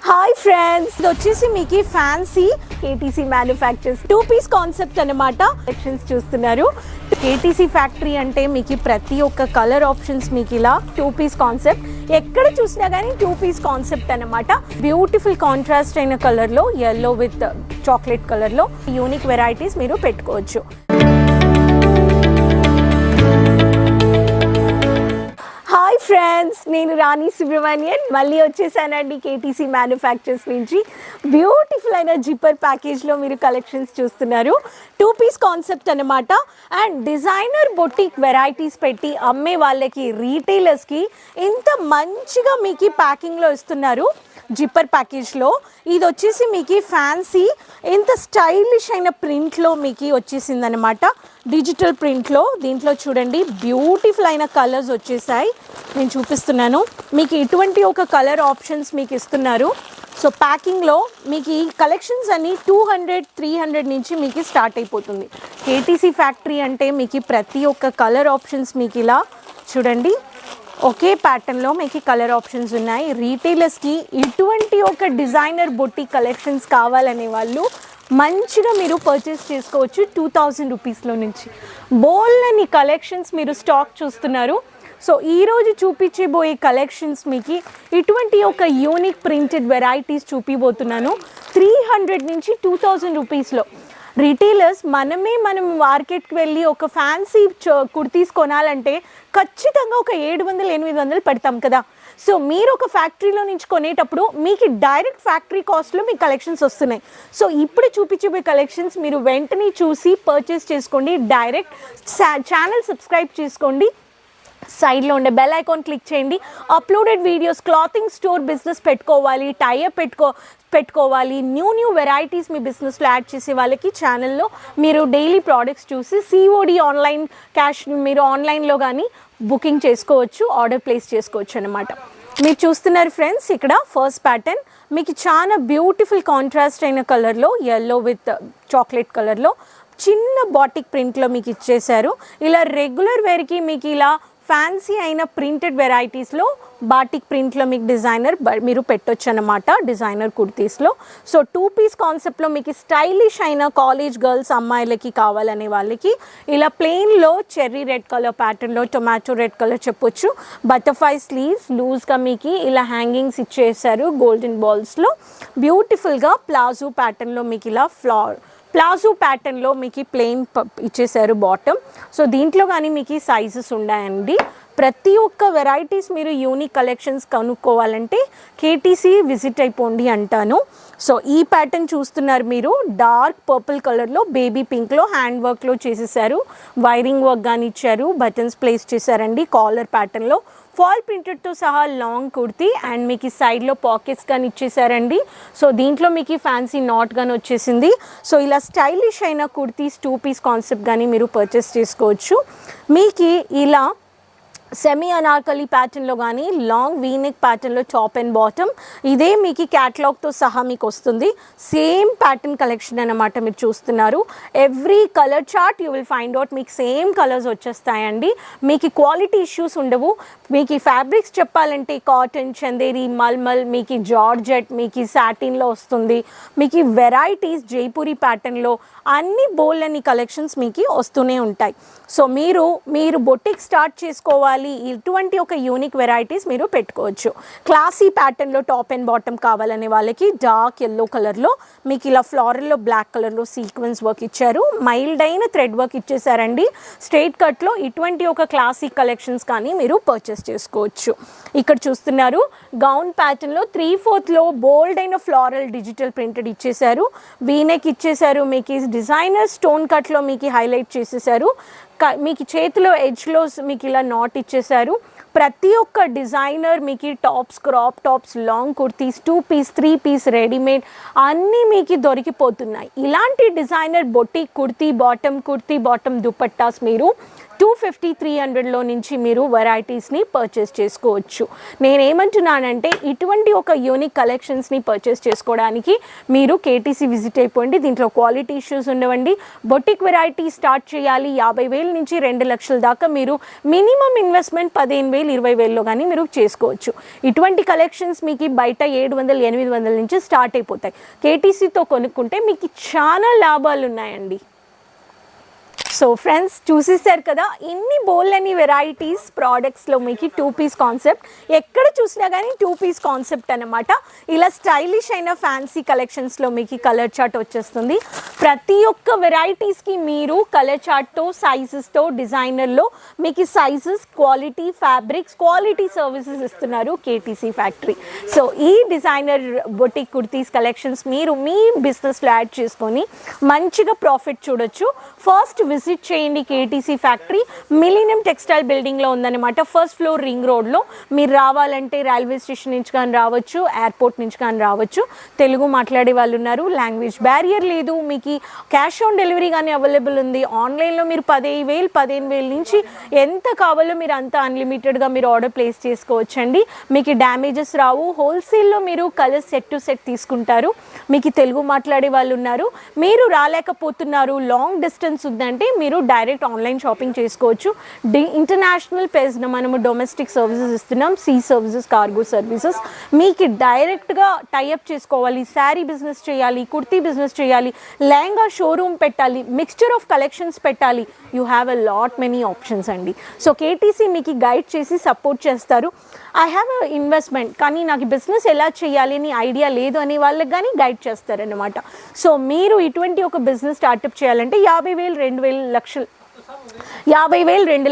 Hi friends, ఇది వచ్చేసి మీకు fancy KTC manufactures 2-piece concept అన్నమాట. కలెక్షన్స్ చూస్తున్నారు. కేటీసీ ఫ్యాక్టరీ అంటే మీకు ప్రతి ఒక్క కలర్ ఆప్షన్స్ మీకు ఇలా 2-piece కాన్సెప్ట్ ఎక్కడ చూసినా కానీ 2-piece కాన్సెప్ట్ అన్నమాట. బ్యూటిఫుల్ కాంట్రాస్ట్ అయిన కలర్లో yellow విత్ చాక్లెట్ కలర్లో యూనిక్ వెరైటీస్ మీరు పెట్టుకోవచ్చు. హాయ్ ఫ్రెండ్స్, నేను రాణి సుబ్రహ్మణ్యన్ మళ్ళీ వచ్చేసానండి కేటీసీ మ్యానుఫ్యాక్చర్స్ నుంచి. బ్యూటిఫుల్ అయిన జిప్పర్ ప్యాకేజ్లో మీరు కలెక్షన్స్ చూస్తున్నారు. 2-piece కాన్సెప్ట్ అనమాట. అండ్ డిజైనర్ బొటిక్ వెరైటీస్ పెట్టి అమ్మే వాళ్ళకి రీటైలర్స్కి ఇంత మంచిగా మీకు ప్యాకింగ్లో ఇస్తున్నారు. జిప్పర్ ప్యాకేజ్లో ఇది వచ్చేసి మీకు ఫ్యాన్సీ ఎంత స్టైలిష్ అయిన ప్రింట్లో మీకు వచ్చేసింది అనమాట. డిజిటల్ ప్రింట్లో దీంట్లో చూడండి బ్యూటిఫుల్ అయిన కలర్స్ వచ్చేసాయి. నేను చూపిస్తున్నాను మీకు ఇటువంటి ఒక కలర్ ఆప్షన్స్ మీకు ఇస్తున్నారు. సో ప్యాకింగ్లో మీకు ఈ కలెక్షన్స్ అన్ని 200-300 నుంచి మీకు స్టార్ట్ అయిపోతుంది. కేటీసీ ఫ్యాక్టరీ అంటే మీకు ప్రతి ఒక్క కలర్ ఆప్షన్స్ మీకు ఇలా చూడండి ఒకే ప్యాటర్న్లో మీకు కలర్ ఆప్షన్స్ ఉన్నాయి. రీటైలర్స్కి ఇటువంటి ఒక డిజైనర్ బొటిక్ కలెక్షన్స్ కావాలనే వాళ్ళు మంచిగా మీరు పర్చేస్ చేసుకోవచ్చు. 2000 రూపీస్లో నుంచి బోల్ని కలెక్షన్స్ మీరు స్టాక్ చూస్తున్నారు. సో ఈరోజు చూపించబోయే కలెక్షన్స్ మీకు ఇటువంటి ఒక యూనిక్ ప్రింటెడ్ వెరైటీస్ చూపిపోతున్నాను. 300 నుంచి 2000 రూపీస్లో రిటైలర్స్ మనం మార్కెట్కి వెళ్ళి ఒక ఫ్యాన్సీ కుర్తీస్ కొనాలంటే ఖచ్చితంగా ఒక 700-800 పెడతాం కదా. సో మీరు ఒక ఫ్యాక్టరీలో నుంచి కొనేటప్పుడు మీకు డైరెక్ట్ ఫ్యాక్టరీ కాస్ట్లో మీకు కలెక్షన్స్ వస్తున్నాయి. సో ఇప్పుడు చూపించబోయే కలెక్షన్స్ మీరు వెంటనే చూసి పర్చేస్ చేసుకోండి. డైరెక్ట్ ఛానల్ సబ్స్క్రైబ్ చేసుకోండి. సైడ్లో ఉండే బెల్ ఐకాన్ క్లిక్ చేయండి. Uploaded videos, clothing store business పెట్టుకోవాలి, టైఅప్ పెట్టుకోవాలి, న్యూ వెరైటీస్ మీ బిజినెస్లో యాడ్ చేసే వాళ్ళకి ఛానల్లో మీరు డైలీ ప్రోడక్ట్స్ చూసి సిఓడి ఆన్లైన్ క్యాష్ మీరు ఆన్లైన్లో కానీ బుకింగ్ చేసుకోవచ్చు, ఆర్డర్ ప్లేస్ చేసుకోవచ్చు అనమాట. మీరు చూస్తున్నారు ఫ్రెండ్స్, ఇక్కడ ఫస్ట్ ప్యాటర్న్ మీకు చాలా బ్యూటిఫుల్ కాంట్రాస్ట్ అయిన కలర్లో yellow విత్ చాక్లెట్ కలర్లో చిన్న బాటిక్ ప్రింట్లో మీకు ఇచ్చేశారు. ఇలా రెగ్యులర్ వేర్కి మీకు ఇలా ఫ్యాన్సీ అయిన ప్రింటెడ్ వెరైటీస్లో బాటిక్ ప్రింట్లో మీకు డిజైనర్ మీరు పెట్టొచ్చు అనమాట. డిజైనర్ కుర్తీస్లో. సో 2-piece కాన్సెప్ట్లో మీకు స్టైలిష్ అయిన కాలేజ్ గర్ల్స్ అమ్మాయిలకి కావాలనే వాళ్ళకి ఇలా ప్లెయిన్లో చెర్రీ రెడ్ కలర్ ప్యాటర్న్లో టొమాటో రెడ్ కలర్ చెప్పొచ్చు. బటర్ఫ్లై స్లీవ్స్ లూజ్గా మీకు ఇలా హ్యాంగింగ్స్ ఇచ్చేసారు గోల్డెన్ బాల్స్లో. బ్యూటిఫుల్గా ప్లాజో ప్యాటర్న్లో మీకు ఇలా ప్లాజో ప్యాటర్న్లో మీకు ప్లెయిన్ ఇచ్చేసారు బాటమ్. సో దీంట్లో కానీ మీకు సైజెస్ ఉన్నాయండి. ప్రతి ఒక్క వెరైటీస్ మీరు యూనిక్ కలెక్షన్స్ కనుక్కోవాలంటే కేటీసీ విజిట్ అయిపోండి అంటాను. సో ఈ ప్యాటర్న్ చూస్తున్నారు మీరు డార్క్ పర్పుల్ కలర్లో బేబీ పింక్లో హ్యాండ్ వర్క్లో చేసేసారు. వైరింగ్ వర్క్ కానీ ఇచ్చారు, బటన్స్ ప్లేస్ చేశారండి. కాలర్ ప్యాటర్న్లో ఫాల్ ప్రింటెడ్తో సహా లాంగ్ కుర్తీ అండ్ మీకు సైడ్లో పాకెట్స్ కానీ ఇచ్చేసారండి. సో దీంట్లో మీకు ఫ్యాన్సీ నాట్ కానీ వచ్చేసింది. సో ఇలా స్టైలిష్ అయిన కుర్తీస్ 2-piece కాన్సెప్ట్ కానీ మీరు పర్చేస్ చేసుకోవచ్చు. మీకు ఇలా సెమీ అనార్కలి ప్యాటర్న్లో కానీ లాంగ్ వీనెక్ ప్యాటర్న్లో టాప్ అండ్ బాటమ్ ఇదే మీకు క్యాటలాగ్తో సహా మీకు వస్తుంది. సేమ్ ప్యాటర్న్ కలెక్షన్ అన్నమాట మీరు చూస్తున్నారు. Every colour chart you will find out మీకు సేమ్ కలర్స్ వచ్చేస్తాయండి. మీకు క్వాలిటీ ఇష్యూస్ ఉండవు. మీకు ఫ్యాబ్రిక్స్ చెప్పాలంటే కాటన్, చందేరి, మల్మల్, మీకు జార్జెట్, మీకు సాటిన్లో వస్తుంది. మీకు వెరైటీస్ జైపూరి ప్యాటర్న్లో అన్ని బోల్డ్ అని కలెక్షన్స్ మీకు వస్తూనే ఉంటాయి. సో మీరు బొటిక్ స్టార్ట్ చేసుకోవాలి, ఇటువంటి ఒక యూనిక్ వెరైటీస్ మీరు పెట్టుకోవచ్చు. క్లాసీ ప్యాటర్న్లో టాప్ అండ్ బాటమ్ కావాలనే వాళ్ళకి డార్క్ yellow కలర్లో మీకు ఇలా ఫ్లోరల్లో బ్లాక్ కలర్లో సీక్వెన్స్ వర్క్ ఇచ్చారు. మైల్డ్ అయిన థ్రెడ్ వర్క్ ఇచ్చేసారండి. స్ట్రైట్ కట్లో ఇటువంటి ఒక క్లాసిక్ కలెక్షన్స్ కానీ మీరు పర్చేస్ చేసుకోవచ్చు. ఇక్కడ చూస్తున్నారు గౌన్ ప్యాటర్న్లో 3/4లో బోల్డ్ అయిన ఫ్లోరల్ డిజిటల్ ప్రింటెడ్ ఇచ్చేసారు. వీనెక్ ఇచ్చేసారు. మీకు డిజైనర్ స్టోన్ కట్లో మీకు హైలైట్ చేసేసారు. మీకు చేతిలో ఎడ్జ్లో మీకు ఇలా నాట్ ఇచ్చేసారు. ప్రతి ఒక్క డిజైనర్ మీకు tops, crop tops, long kurtis, 2-piece 3-piece readymade అన్నీ మీకు దొరికిపోతున్నాయి. ఇలాంటి designer boutique kurti bottom dupattas మీరు 250-300లో నుంచి మీరు వెరైటీస్ని పర్చేస్ చేసుకోవచ్చు. నేనేమంటున్నానంటే ఇటువంటి ఒక యూనిక్ కలెక్షన్స్ని పర్చేస్ చేసుకోవడానికి మీరు కేటీసీ విజిట్ అయిపోండి. దీంట్లో క్వాలిటీ ఇష్యూస్ ఉండవండి. బొటిక్ వెరైటీ స్టార్ట్ చేయాలి 50,000 నుంచి 2 లక్షల దాకా మీరు మినిమం ఇన్వెస్ట్మెంట్ 15,000-20,000లో కానీ మీరు చేసుకోవచ్చు. ఇటువంటి కలెక్షన్స్ మీకు బయట 700-800 నుంచి స్టార్ట్ అయిపోతాయి. కేటీసీతో కొనుక్కుంటే మీకు చాలా లాభాలు ఉన్నాయండి. సో ఫ్రెండ్స్ చూసేసారు కదా, ఇన్ని బోల్డ్ వెరైటీస్ ప్రోడక్ట్స్లో మీకు 2 పీస్ కాన్సెప్ట్. ఎక్కడ చూసినా కానీ 2 పీస్ కాన్సెప్ట్ అనమాట. ఇలా స్టైలిష్ అయిన ఫ్యాన్సీ కలెక్షన్స్లో మీకు కలర్ చార్ట్ వచ్చేస్తుంది. ప్రతి ఒక్క వెరైటీస్కి మీరు కలర్ చార్ట్తో, సైజెస్తో, డిజైనర్లో మీకు sizes, quality, fabrics, quality services ఇస్తున్నారు కేటీసీ ఫ్యాక్టరీ. సో ఈ డిజైనర్ బొటిక్ కుర్తీస్ కలెక్షన్స్ మీరు మీ బిజినెస్లో యాడ్ చేసుకొని మంచిగా ప్రాఫిట్ చూడొచ్చు. ఫస్ట్ విజిట్ చేయండి కేటీసీ ఫ్యాక్టరీ. మిలీనియం టెక్స్టైల్ బిల్డింగ్లో ఉందన్నమాట. ఫస్ట్ ఫ్లోర్ రింగ్ రోడ్లో. మీరు రావాలంటే రైల్వే స్టేషన్ నుంచి కానీ రావచ్చు, ఎయిర్పోర్ట్ నుంచి కానీ రావచ్చు. తెలుగు మాట్లాడే వాళ్ళు ఉన్నారు, లాంగ్వేజ్ బ్యారియర్ లేదు. మీకు క్యాష్ ఆన్ డెలివరీ కానీ అవైలబుల్ ఉంది. ఆన్లైన్లో మీరు 10,000-15,000 నుంచి ఎంత కావాలో మీరు అంత అన్లిమిటెడ్గా మీరు ఆర్డర్ ప్లేస్ చేసుకోవచ్చండి. మీకు డ్యామేజెస్ రావు. హోల్సేల్లో మీరు కలర్ సెట్ టు సెట్ తీసుకుంటారు. మీకు తెలుగు మాట్లాడే వాళ్ళు ఉన్నారు. మీరు రాలేకపోతున్నారు, లాంగ్ డిస్టెన్స్ ఉందంటే మీరు డైరెక్ట్ ఆన్లైన్ షాపింగ్ చేసుకోవచ్చు. ఇంటర్నేషనల్ పేజ్న మనము డొమెస్టిక్ సర్వీసెస్ ఇస్తున్నాం, సీ సర్వీసెస్, కార్గో సర్వీసెస్. మీకు డైరెక్ట్గా టైఅప్ చేసుకోవాలి, శారీ బిజినెస్ చేయాలి, కుర్తీ బిజినెస్ చేయాలి, లెహంగా షోరూమ్ పెట్టాలి, మిక్స్చర్ ఆఫ్ కలెక్షన్స్ పెట్టాలి. You have a lot many options అండి. సో కేటీసీ మీకు గైడ్ చేసి సపోర్ట్ చేస్తారు. ఐ హ్యావ్ ఎ ఇన్వెస్ట్మెంట్ కానీ నాకు బిజినెస్ ఎలా చేయాలి అని ఐడియా లేదు అనే వాళ్ళకి కానీ గైడ్ చేస్తారనమాట. సో మీరు ఇటువంటి ఒక బిజినెస్ స్టార్టప్ చేయాలంటే 50,000-2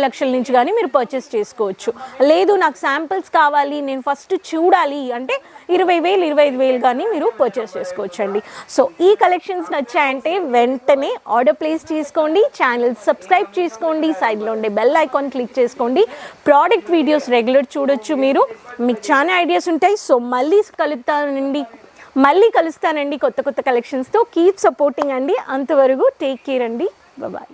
లక్షల నుంచి కానీ మీరు పర్చేస్ చేసుకోవచ్చు. లేదు నాకు శాంపిల్స్ కావాలి, నేను ఫస్ట్ చూడాలి అంటే 20,000-25,000 కానీ మీరు పర్చేస్ చేసుకోవచ్చు అండి. సో ఈ కలెక్షన్స్ నచ్చాయంటే వెంటనే ఆర్డర్ ప్లేస్ చేసుకోండి, ఛానల్ సబ్స్క్రైబ్ చేసుకోండి, సైడ్లో ఉండే బెల్ ఐకాన్ క్లిక్ చేసుకోండి. ప్రోడక్ట్ వీడియోస్ రెగ్యులర్ చూడొచ్చు మీరు. మీకు చాలా ఐడియాస్ ఉంటాయి. సో మళ్ళీ కలుస్తానండి కొత్త కలెక్షన్స్తో. కీప్ సపోర్టింగ్ అండి. అంతవరకు టేక్ కేర్ అండి. బాయ్.